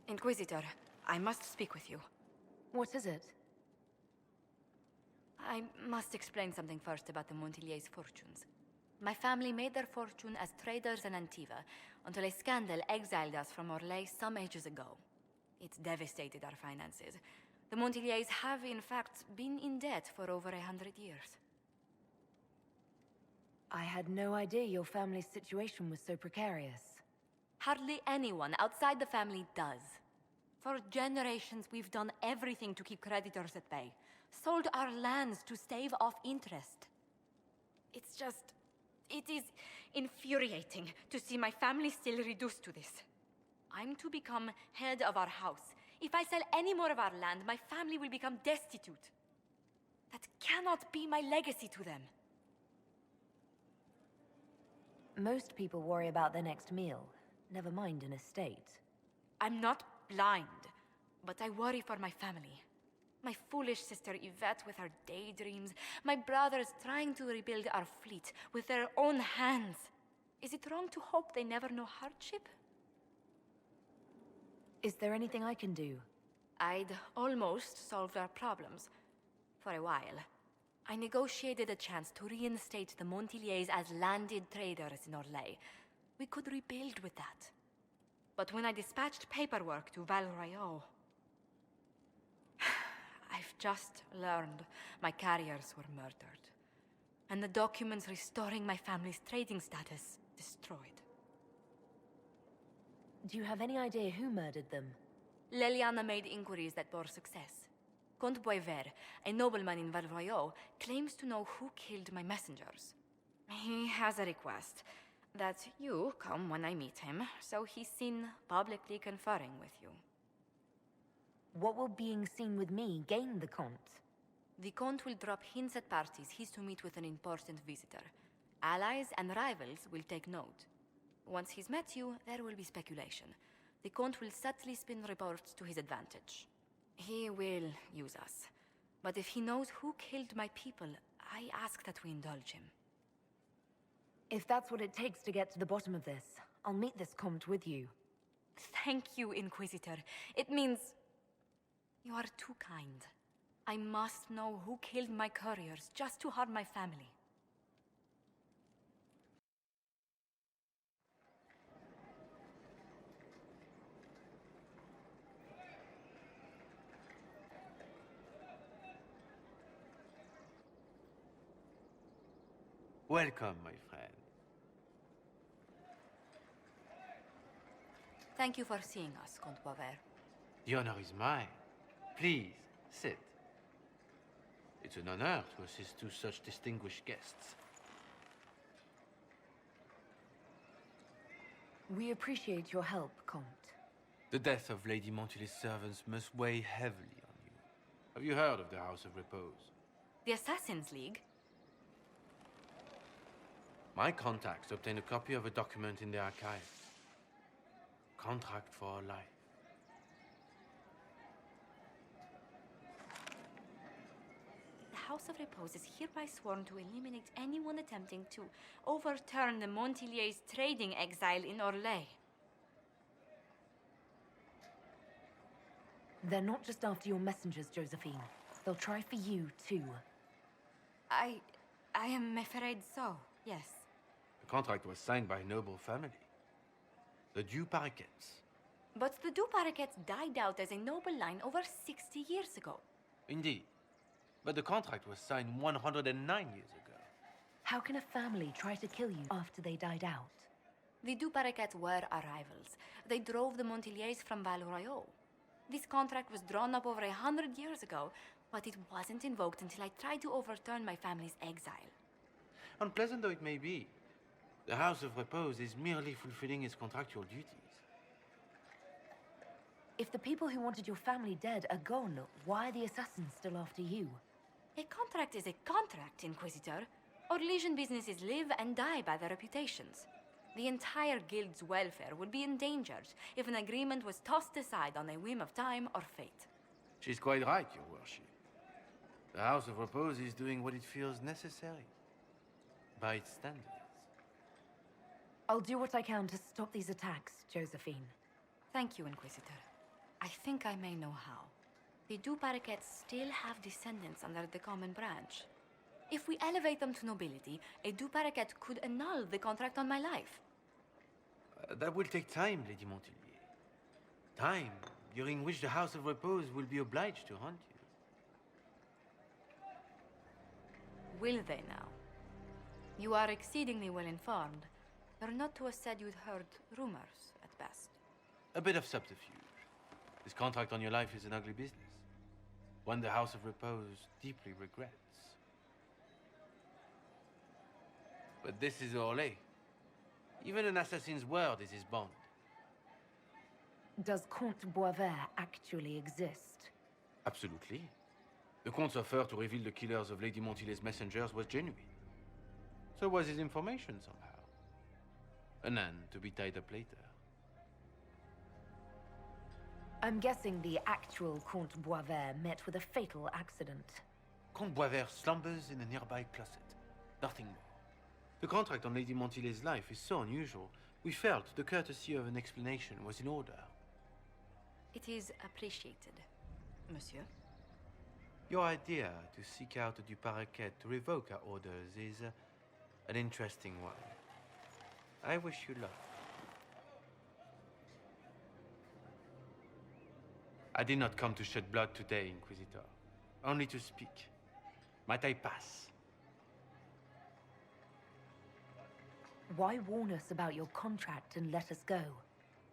Inquisitor, I must speak with you. What is it? I must explain something first about the Montiliers' fortunes. My family made their fortune as traders in Antiva, until a scandal exiled us from Orlais some ages ago. It devastated our finances. The Montiliers have, in fact, been in debt for over 100 years. I had no idea your family's situation was so precarious. Hardly anyone outside the family does. For generations, we've done everything to keep creditors at bay. Sold our lands to stave off interest. It's just... it is infuriating to see my family still reduced to this. I'm to become head of our house. If I sell any more of our land, my family will become destitute. That cannot be my legacy to them. Most people worry about their next meal, never mind an estate. I'm not blind, but I worry for my family. My foolish sister Yvette with her daydreams, my brothers trying to rebuild our fleet with their own hands. Is it wrong to hope they never know hardship? Is there anything I can do? I'd almost solved our problems. For a while. I negotiated a chance to reinstate the Montiliers as landed traders in Orlais. We could rebuild with that. But when I dispatched paperwork to Val Royeaux... I've just learned my carriers were murdered. And the documents restoring my family's trading status destroyed. Do you have any idea who murdered them? Leliana made inquiries that bore success. Comte Boisvert, a nobleman in Val Royeaux, claims to know who killed my messengers. He has a request that you come when I meet him, so he's seen publicly conferring with you. What will being seen with me gain the Comte? The Comte will drop hints at parties he's to meet with an important visitor. Allies and rivals will take note. Once he's met you, there will be speculation. The Comte will subtly spin reports to his advantage. He will use us. But if he knows who killed my people, I ask that we indulge him. If that's what it takes to get to the bottom of this, I'll meet this Comte with you. Thank you, Inquisitor. It means... you are too kind. I must know who killed my couriers just to harm my family. Welcome, my friend. Thank you for seeing us, Comte Boisvert. The honor is mine. Please, sit. It's an honor to assist two such distinguished guests. We appreciate your help, Comte. The death of Lady Montilly's servants must weigh heavily on you. Have you heard of the House of Repose? The Assassin's League? My contacts obtained a copy of a document in the archive. Contract for life. The House of Repose is hereby sworn to eliminate anyone attempting to overturn the Montiliers' trading exile in Orlais. They're not just after your messengers, Josephine. They'll try for you, too. I am afraid so, yes. The contract was signed by a noble family. The Du Paraquets. But the Du Paraquets died out as a noble line over 60 years ago. Indeed. But the contract was signed 109 years ago. How can a family try to kill you after they died out? The Du Paraquets were our rivals. They drove the Montiliers from Val Royeaux. This contract was drawn up over 100 years ago, but it wasn't invoked until I tried to overturn my family's exile. Unpleasant though it may be, the House of Repose is merely fulfilling its contractual duties. If the people who wanted your family dead are gone, why are the assassins still after you? A contract is a contract, Inquisitor. Orlesian businesses live and die by their reputations. The entire guild's welfare would be endangered if an agreement was tossed aside on a whim of time or fate. She's quite right, Your Worship. The House of Repose is doing what it feels necessary, by its standards. I'll do what I can to stop these attacks, Josephine. Thank you, Inquisitor. I think I may know how. The du Paraquets still have descendants under the common branch. If we elevate them to nobility, a du Paraquet could annul the contract on my life. That will take time, Lady Montilier. Time during which the House of Repose will be obliged to hunt you. Will they now? You are exceedingly well informed. You're not to have said you'd heard rumors, at best. A bit of subterfuge. This contract on your life is an ugly business. One the House of Repose deeply regrets. But this is Orlais. Even an assassin's word is his bond. Does Comte Boisvert actually exist? Absolutely. The Comte's offer to reveal the killers of Lady Montilier's messengers was genuine. So was his information somehow. An end to be tied up later. I'm guessing the actual Comte Boisvert met with a fatal accident. Comte Boisvert slumbers in a nearby closet. Nothing more. The contract on Lady Montilier's life is so unusual, we felt the courtesy of an explanation was in order. It is appreciated, monsieur. Your idea to seek out the du Paraquet to revoke our orders is an interesting one. I wish you luck. I did not come to shed blood today, Inquisitor. Only to speak. Might I pass? Why warn us about your contract and let us go?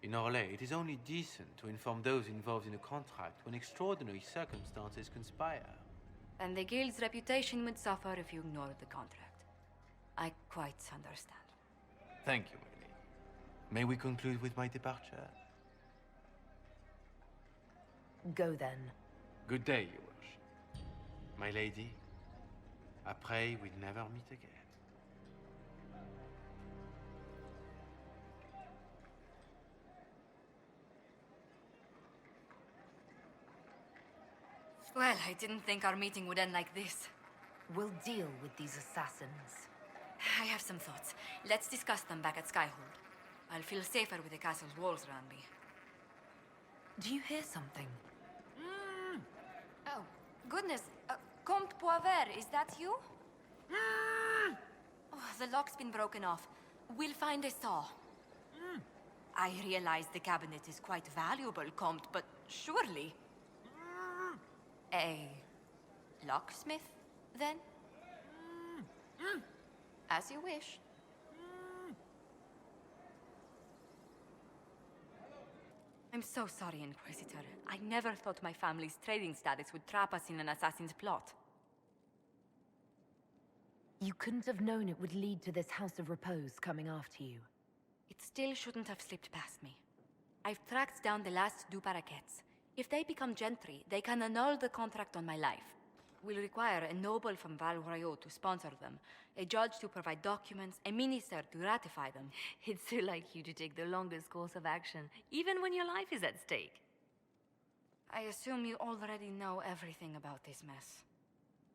In Orlais, it is only decent to inform those involved in a contract when extraordinary circumstances conspire. And the guild's reputation would suffer if you ignored the contract. I quite understand. Thank you, my lady. May we conclude with my departure? Go then. Good day, Your Worship. My lady, I pray we'll never meet again. Well, I didn't think our meeting would end like this. We'll deal with these assassins. I have some thoughts. Let's discuss them back at Skyhold. I'll feel safer with the castle's walls around me. Do you hear something? Oh, goodness. Comte Boisvert, is that you? Oh, the lock's been broken off. We'll find a saw. I realize the cabinet is quite valuable, Comte, but surely... A locksmith, then? As you wish. I'm so sorry, Inquisitor. I never thought my family's trading status would trap us in an assassin's plot. You couldn't have known it would lead to this House of Repose coming after you. It still shouldn't have slipped past me. I've tracked down the last du Paraquets. If they become gentry, they can annul the contract on my life. We'll require a noble from Val Royaux to sponsor them, a judge to provide documents, a minister to ratify them. It's so like you to take the longest course of action, even when your life is at stake. I assume you already know everything about this mess.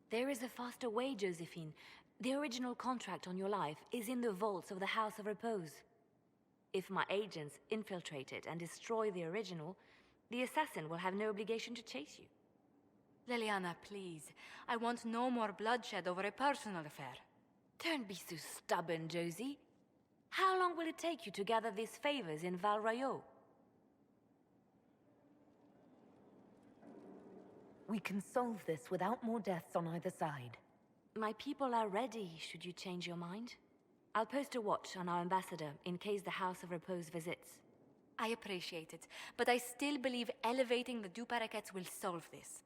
There is a faster way, Josephine. The original contract on your life is in the vaults of the House of Repose. If my agents infiltrate it and destroy the original, the assassin will have no obligation to chase you. Leliana, please. I want no more bloodshed over a personal affair. Don't be so stubborn, Josie. How long will it take you to gather these favors in Val Royaux? We can solve this without more deaths on either side. My people are ready, should you change your mind. I'll post a watch on our ambassador in case the House of Repose visits. I appreciate it, but I still believe elevating the du Paraquets will solve this.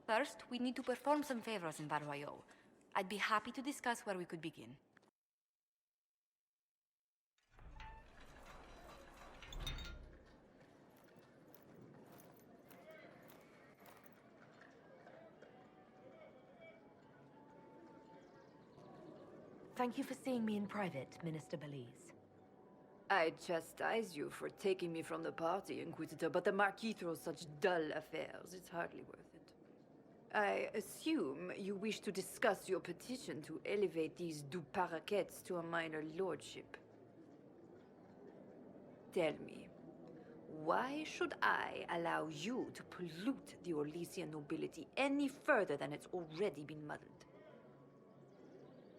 First, we need to perform some favors in Val Royaux. I'd be happy to discuss where we could begin. Thank you for seeing me in private, Minister Belize. I chastise you for taking me from the party, Inquisitor, but the Marquis throws such dull affairs. It's hardly worth it. I assume you wish to discuss your petition to elevate these du Paraquets to a minor lordship. Tell me, why should I allow you to pollute the Orlesian nobility any further than it's already been muddled?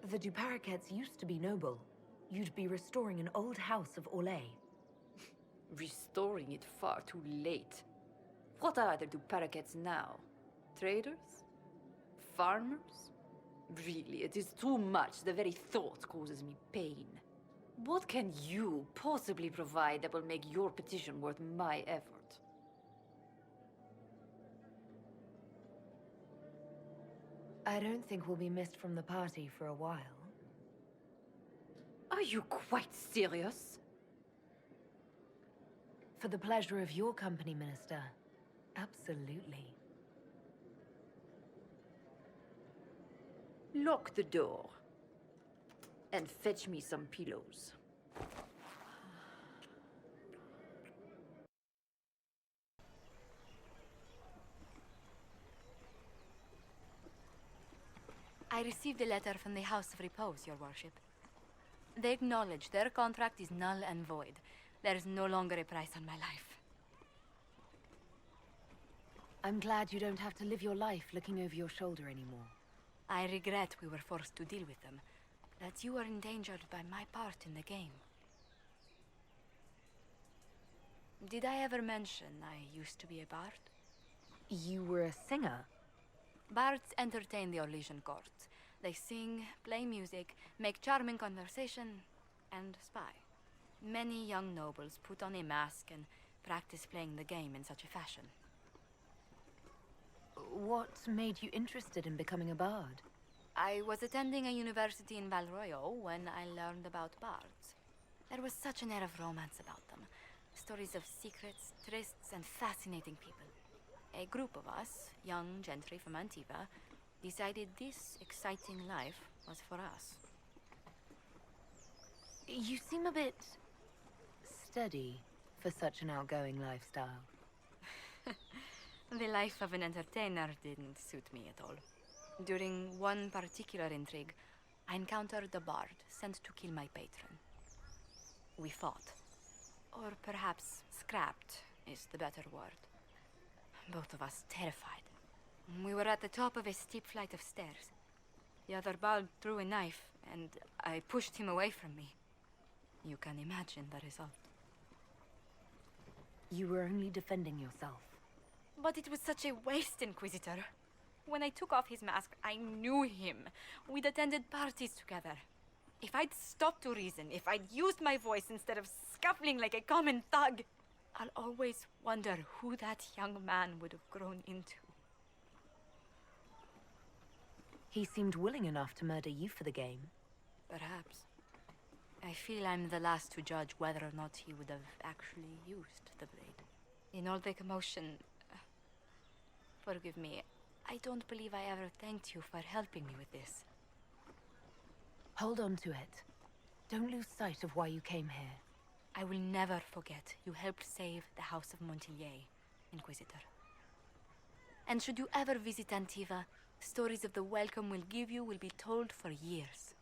The Duparakets used to be noble. You'd be restoring an old house of Orlais. Restoring it far too late. What are the Duparakets now? Traders? Farmers? Really, it is too much. The very thought causes me pain. What can you possibly provide that will make your petition worth my effort? I don't think we'll be missed from the party for a while. Are you quite serious? For the pleasure of your company, Minister. Absolutely. Lock the door. And fetch me some pillows. I received a letter from the House of Repose, Your Worship. They acknowledge their contract is null and void. There is no longer a price on my life. I'm glad you don't have to live your life looking over your shoulder anymore. I regret we were forced to deal with them, that you were endangered by my part in the game. Did I ever mention I used to be a bard? You were a singer? Bards entertain the Orlesian court. They sing, play music, make charming conversation, and spy. Many young nobles put on a mask and practice playing the game in such a fashion. What made you interested in becoming a bard? I was attending a university in Valroyo when I learned about bards. There was such an air of romance about them. Stories of secrets, trysts, and fascinating people. A group of us, young gentry from Antiva, decided this exciting life was for us. You seem a bit steady for such an outgoing lifestyle. The life of an entertainer didn't suit me at all. During one particular intrigue, I encountered a bard sent to kill my patron. We fought. Or perhaps scrapped is the better word. Both of us terrified. We were at the top of a steep flight of stairs. The other bard drew a knife, and I pushed him away from me. You can imagine the result. You were only defending yourself. But it was such a waste, Inquisitor. When I took off his mask, I knew him. We'd attended parties together. If I'd stopped to reason, if I'd used my voice instead of scuffling like a common thug, I'll always wonder who that young man would have grown into. He seemed willing enough to murder you for the game. Perhaps. I feel I'm the last to judge whether or not he would have actually used the blade. In all the commotion... forgive me, I don't believe I ever thanked you for helping me with this. Hold on to it. Don't lose sight of why you came here. I will never forget you helped save the House of Montilyet, Inquisitor. And should you ever visit Antiva, stories of the welcome we'll give you will be told for years.